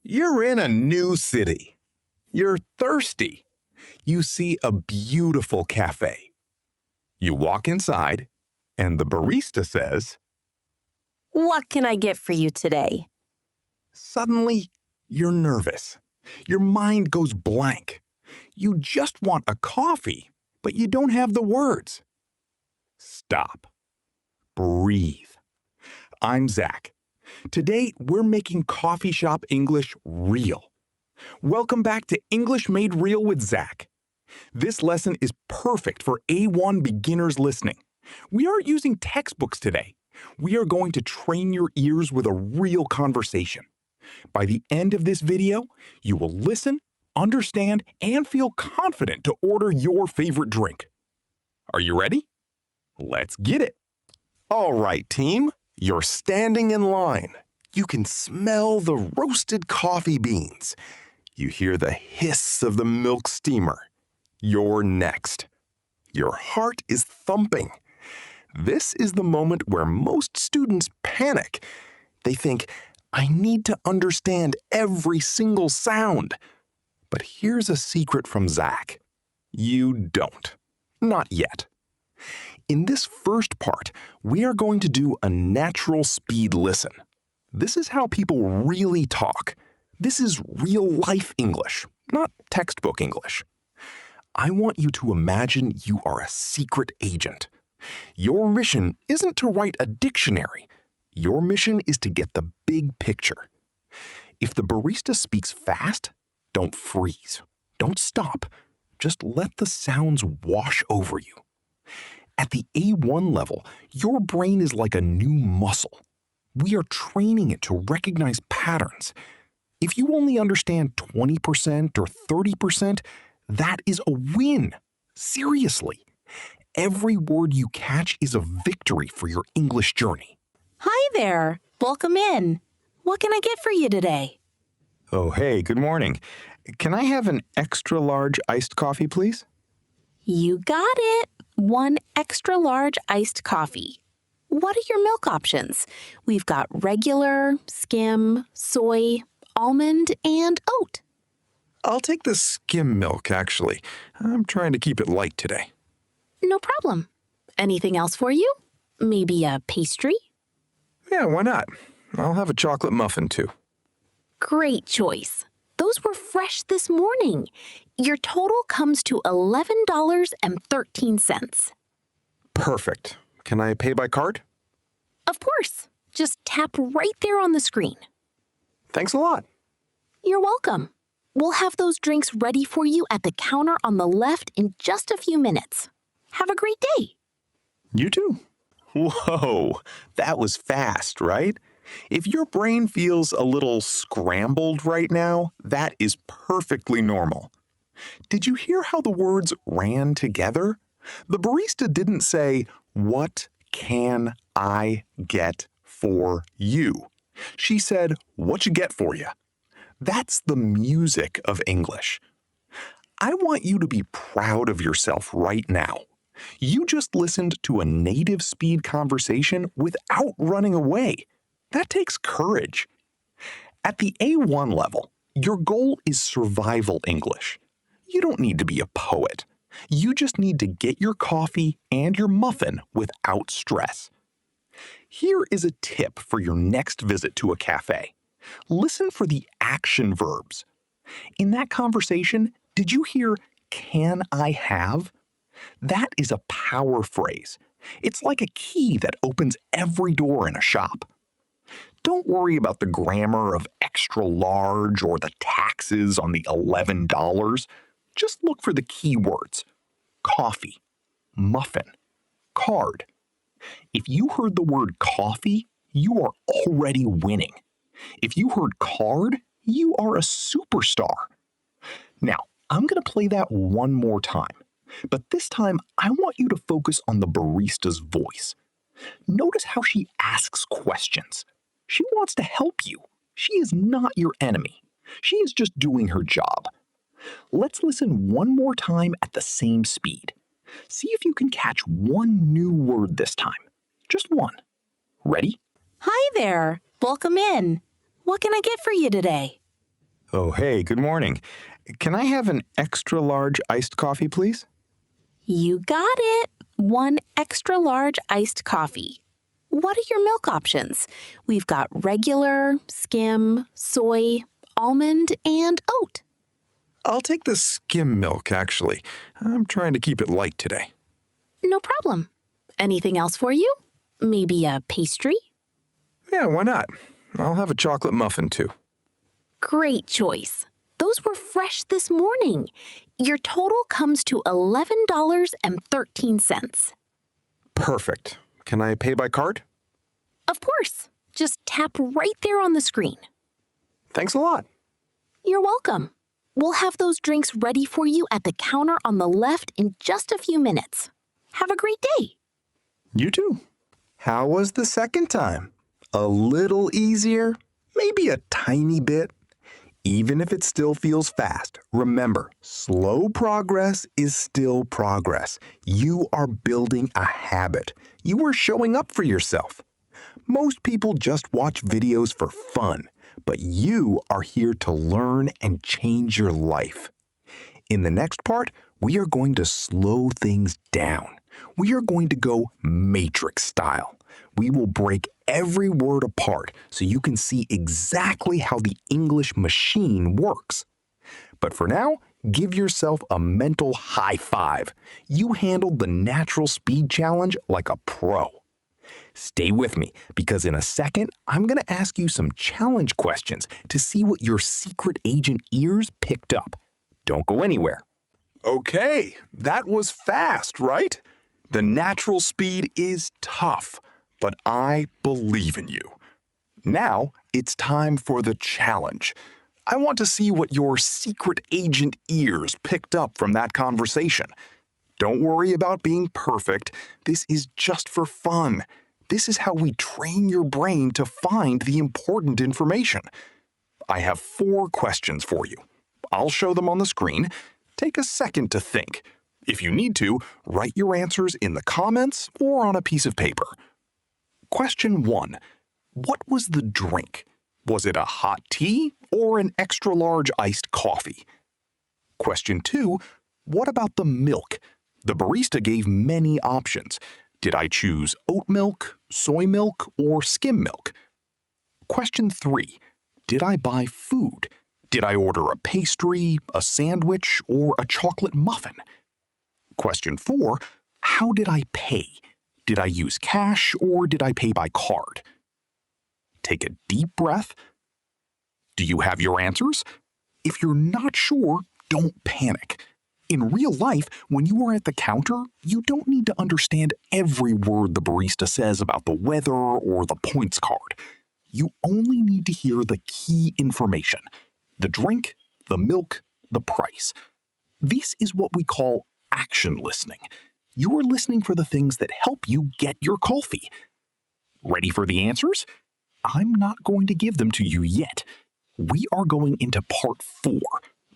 You're in a new city. You're thirsty. You see a beautiful cafe. You walk inside, and the barista says, What can I get for you today? suddenly, you're nervous. Your mind goes blank. You just want a coffee, but you don't have the words. Stop. Breathe. I'm Zach. Today, we're making coffee shop English real. Welcome back to English Made Real with Zach. This lesson is perfect for A1 beginners listening. We aren't using textbooks today. We are going to train your ears with a real conversation. By the end of this video, you will listen, understand, and feel confident to order your favorite drink. Are you ready? Let's get it. All right, team. You're standing in line. You can smell the roasted coffee beans. You hear the hiss of the milk steamer. You're next. Your heart is thumping. This is the moment where most students panic. They think, I need to understand every single sound. But here's a secret from Zach. You don't. Not yet. In this first part, we are going to do a natural speed listen. This is how people really talk. This is real life English, not textbook English. I want you to imagine you are a secret agent. Your mission isn't to write a dictionary. Your mission is to get the big picture. If the barista speaks fast, don't freeze. Don't stop. Just let the sounds wash over you. At the A1 level, your brain is like a new muscle. We are training it to recognize patterns. If you only understand 20% or 30%, that is a win. Seriously. Every word you catch is a victory for your English journey. Hi there. Welcome in. What can I get for you today? Oh, hey, good morning. Can I have an extra large iced coffee, please? You got it. 1 extra large iced coffee. What are your milk options? We've got regular, skim, soy, almond, and oat. I'll take the skim milk, actually. I'm trying to keep it light today. No problem. Anything else for you? Maybe a pastry? Yeah, why not? I'll have a chocolate muffin, too. Great choice. Those were fresh this morning. Your total comes to $11.13. Perfect. Can I pay by card? Of course. Just tap right there on the screen. Thanks a lot. You're welcome. We'll have those drinks ready for you at the counter on the left in just a few minutes. Have a great day. You too. Whoa, that was fast, right? If your brain feels a little scrambled right now, that is perfectly normal. Did you hear how the words ran together? The barista didn't say, "What can I get for you?" She said, "What you get for you?" That's the music of English. I want you to be proud of yourself right now. You just listened to a native speed conversation without running away. That takes courage. At the A1 level, your goal is survival English. You don't need to be a poet. You just need to get your coffee and your muffin without stress. Here is a tip for your next visit to a cafe. Listen for the action verbs. In that conversation, did you hear, "Can I have"? That is a power phrase. It's like a key that opens every door in a shop. Don't worry about the grammar of extra large or the taxes on the $11. Just look for the key words. Coffee, muffin, card. If you heard the word coffee, you are already winning. If you heard card, you are a superstar. Now, I'm going to play that one more time. But this time, I want you to focus on the barista's voice. Notice how she asks questions. She wants to help you. She is not your enemy. She is just doing her job. Let's listen one more time at the same speed. See if you can catch one new word this time. Just one. Ready? Hi there. Welcome in. What can I get for you today? Oh, hey, good morning. Can I have an extra large iced coffee, please? You got it. One extra large iced coffee. What are your milk options? We've got regular, skim, soy, almond, and oat. I'll take the skim milk, actually. I'm trying to keep it light today. No problem. Anything else for you? Maybe a pastry? Yeah, why not? I'll have a chocolate muffin, too. Great choice. Those were fresh this morning. Your total comes to $11.13. Perfect. Can I pay by card? Of course. Just tap right there on the screen. Thanks a lot. You're welcome. We'll have those drinks ready for you at the counter on the left in just a few minutes. Have a great day. You too. How was the second time? A little easier? Maybe a tiny bit? Even if it still feels fast, remember, slow progress is still progress. You are building a habit. You are showing up for yourself. Most people just watch videos for fun, but you are here to learn and change your life. In the next part, we are going to slow things down. We are going to go matrix style. We will break every word apart so you can see exactly how the English machine works. But for now, give yourself a mental high five. You handled the natural speed challenge like a pro. Stay with me because in a second, I'm going to ask you some challenge questions to see what your secret agent ears picked up. Don't go anywhere. Okay, that was fast, right? The natural speed is tough, but I believe in you. Now it's time for the challenge. I want to see what your secret agent ears picked up from that conversation. Don't worry about being perfect. This is just for fun. This is how we train your brain to find the important information. I have 4 questions for you. I'll show them on the screen. Take a second to think. If you need to, write your answers in the comments or on a piece of paper. Question 1. What was the drink? Was it a hot tea or an extra large iced coffee? Question 2. What about the milk? The barista gave many options. Did I choose oat milk, soy milk, or skim milk? Question 3. Did I buy food? Did I order a pastry, a sandwich, or a chocolate muffin? Question 4. How did I pay? Did I use cash or did I pay by card? Take a deep breath. Do you have your answers? If you're not sure, don't panic. In real life, when you are at the counter, you don't need to understand every word the barista says about the weather or the points card. You only need to hear the key information: the drink, the milk, the price. This is what we call action listening. You are listening for the things that help you get your coffee. Ready for the answers? I'm not going to give them to you yet. We are going into part 4,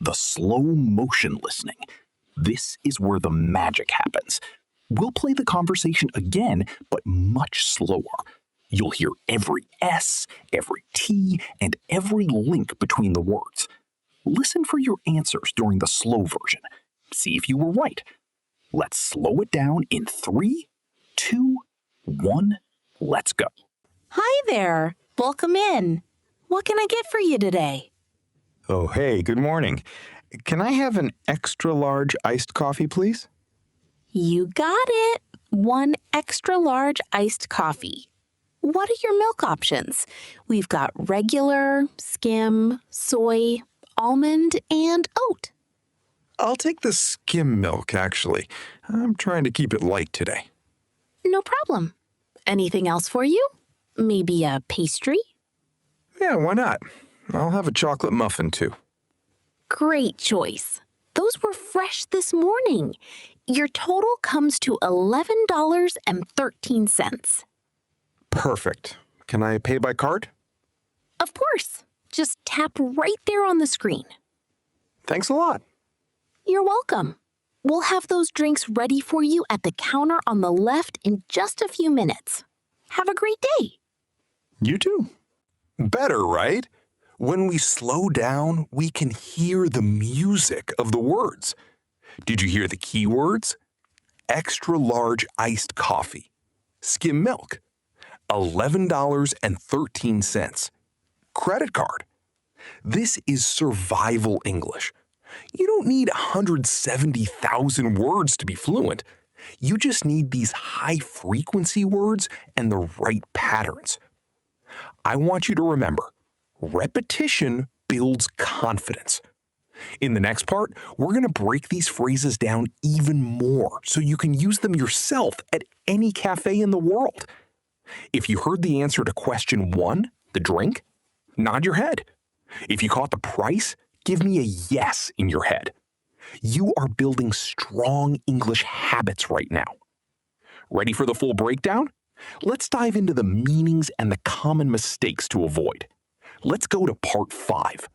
the slow motion listening. This is where the magic happens. We'll play the conversation again, but much slower. You'll hear every S, every T, and every link between the words. Listen for your answers during the slow version. See if you were right. Let's slow it down in 3, 2, 1, let's go. Hi there. Welcome in. What can I get for you today? Oh, hey, good morning. Can I have an extra large iced coffee, please? You got it. One extra large iced coffee. What are your milk options? We've got regular, skim, soy, almond, and oat. I'll take the skim milk, actually. I'm trying to keep it light today. No problem. Anything else for you? Maybe a pastry? Yeah, why not? I'll have a chocolate muffin, too. Great choice. Those were fresh this morning. Your total comes to $11.13. Perfect. Can I pay by card? Of course. Just tap right there on the screen. Thanks a lot. You're welcome. We'll have those drinks ready for you at the counter on the left in just a few minutes. Have a great day. You too. Better, right? When we slow down, we can hear the music of the words. Did you hear the keywords? Extra large iced coffee, skim milk, $11.13, credit card. This is survival English. You don't need 170,000 words to be fluent. You just need these high frequency words and the right patterns. I want you to remember, repetition builds confidence. In the next part, we're going to break these phrases down even more so you can use them yourself at any cafe in the world. If you heard the answer to question 1, the drink, nod your head. If you caught the price, give me a yes in your head. You are building strong English habits right now. Ready for the full breakdown? Let's dive into the meanings and the common mistakes to avoid. Let's go to part 5.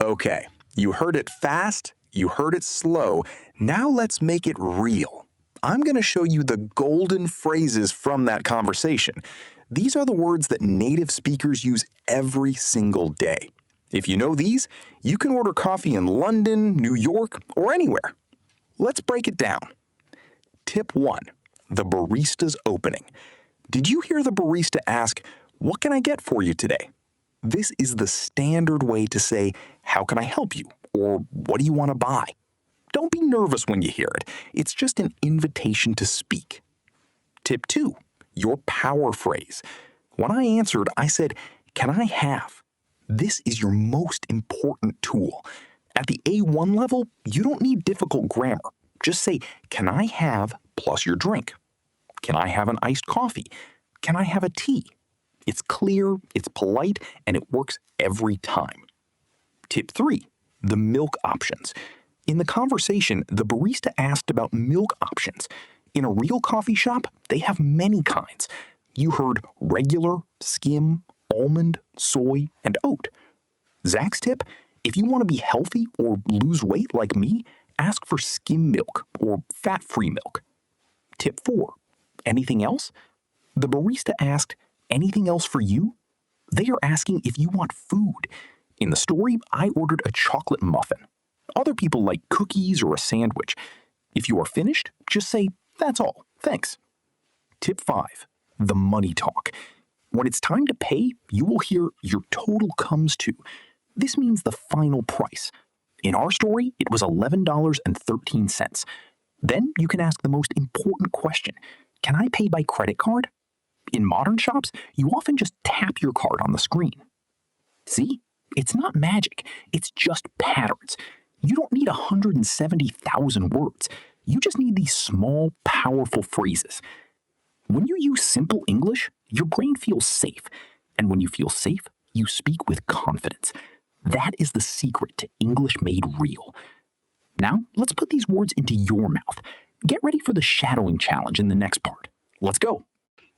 Okay, you heard it fast, you heard it slow. Now let's make it real. I'm going to show you the golden phrases from that conversation. These are the words that native speakers use every single day. If you know these, you can order coffee in London, New York, or anywhere. Let's break it down. Tip 1. The barista's opening. Did you hear the barista ask, "What can I get for you today?" This is the standard way to say, "How can I help you?" or "What do you want to buy?" Don't be nervous when you hear it. It's just an invitation to speak. Tip 2. Your power phrase. When I answered, I said, "Can I have?" This is your most important tool. At the A1 level, you don't need difficult grammar. Just say, "Can I have?" plus your drink. Can I have an iced coffee? Can I have a tea? It's clear, it's polite, and it works every time. Tip 3. The milk options. In the conversation, the barista asked about milk options. In a real coffee shop, they have many kinds. You heard regular, skim, almond, soy, and oat. Zach's tip: if you want to be healthy or lose weight like me, ask for skim milk or fat-free milk. Tip 4. Anything else? The barista asked, "Anything else for you?" They are asking if you want food. In the story, I ordered a chocolate muffin. Other people like cookies or a sandwich. If you are finished, just say, "That's all, thanks." Tip 5. The money talk. When it's time to pay, you will hear "your total comes to." This means the final price. In our story, it was $11.13. Then you can ask the most important question: can I pay by credit card? In modern shops, you often just tap your card on the screen. See? It's not magic. It's just patterns. You don't need 170,000 words. You just need these small, powerful phrases. When you use simple English, your brain feels safe. And when you feel safe, you speak with confidence. That is the secret to English made real. Now, let's put these words into your mouth. Get ready for the shadowing challenge in the next part. Let's go.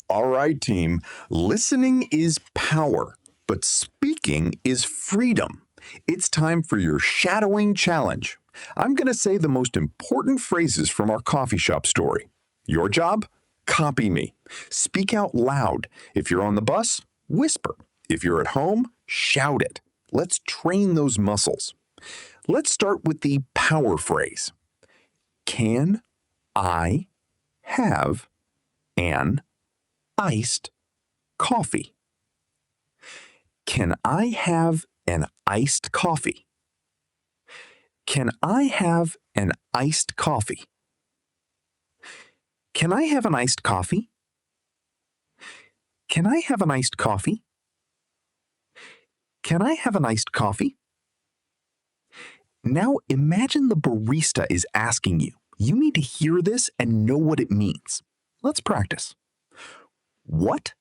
All right, team. Listening is power, but speaking is freedom. It's time for your shadowing challenge. I'm going to say the most important phrases from our coffee shop story. Your job? Copy me. Speak out loud. If you're on the bus, whisper. If you're at home, shout it. Let's train those muscles. Let's start with the power phrase. Can I have an iced coffee? Can I have an iced coffee? Can I have an iced coffee? Can I have an iced coffee? Can I have an iced coffee? Can I have an iced coffee? Now imagine the barista is asking you. You need to hear this and know what it means. Let's practice. What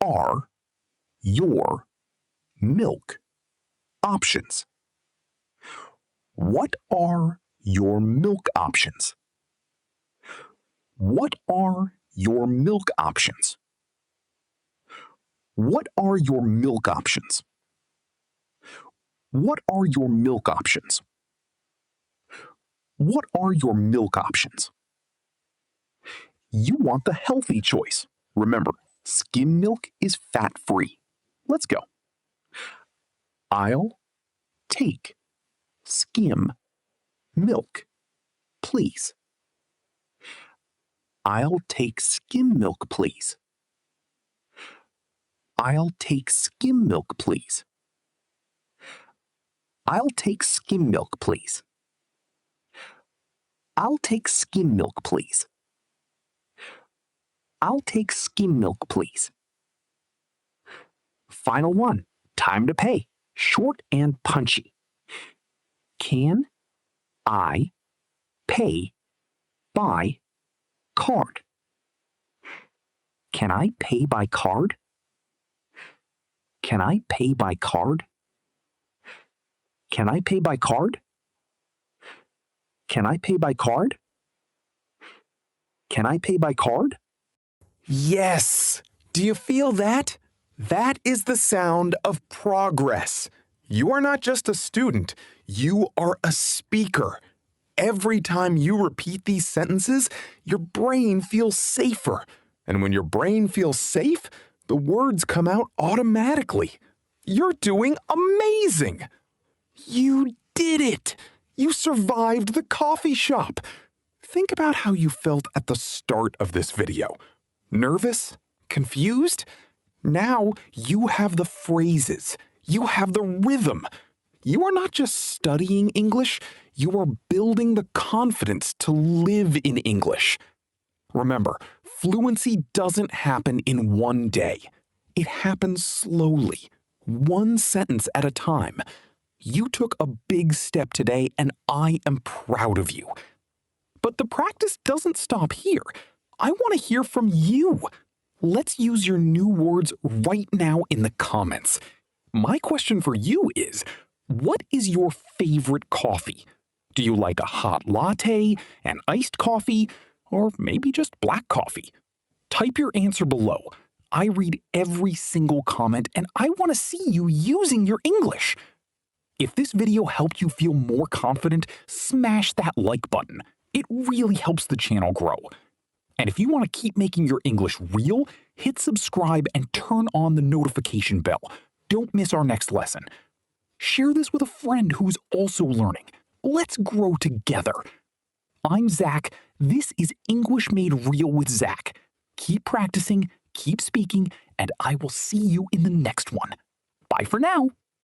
are your milk options? What are your milk options? What are your milk options? What are your milk options? What are your milk options? What are your milk options? You want the healthy choice. Remember, skim milk is fat-free. Let's go. I'll take skim milk, please. I'll take skim milk, please. I'll take skim milk, please. I'll take skim milk, please. I'll take skim milk, please. I'll take skim milk, please. Final one. Time to pay. Short and punchy. Can I pay by card? Can I pay by card? Can I pay by card? Can I pay by card? Can I pay by card? Can I pay by card? Yes! Do you feel that? That is the sound of progress. You are not just a student, you are a speaker. Every time you repeat these sentences, your brain feels safer. And when your brain feels safe, the words come out automatically. You're doing amazing! You did it! You survived the coffee shop. Think about how you felt at the start of this video. Nervous? Confused? Now you have the phrases. You have the rhythm. You are not just studying English, you are building the confidence to live in English. Remember, fluency doesn't happen in one day. It happens slowly, one sentence at a time. You took a big step today, and I am proud of you. But the practice doesn't stop here. I want to hear from you. Let's use your new words right now in the comments. My question for you is, what is your favorite coffee? Do you like a hot latte, an iced coffee, or maybe just black coffee? Type your answer below. I read every single comment, and I want to see you using your English. If this video helped you feel more confident, smash that like button. It really helps the channel grow. And if you want to keep making your English real, hit subscribe and turn on the notification bell. Don't miss our next lesson. Share this with a friend who's also learning. Let's grow together. I'm Zach. This is English Made Real with Zach. Keep practicing, keep speaking, and I will see you in the next one. Bye for now.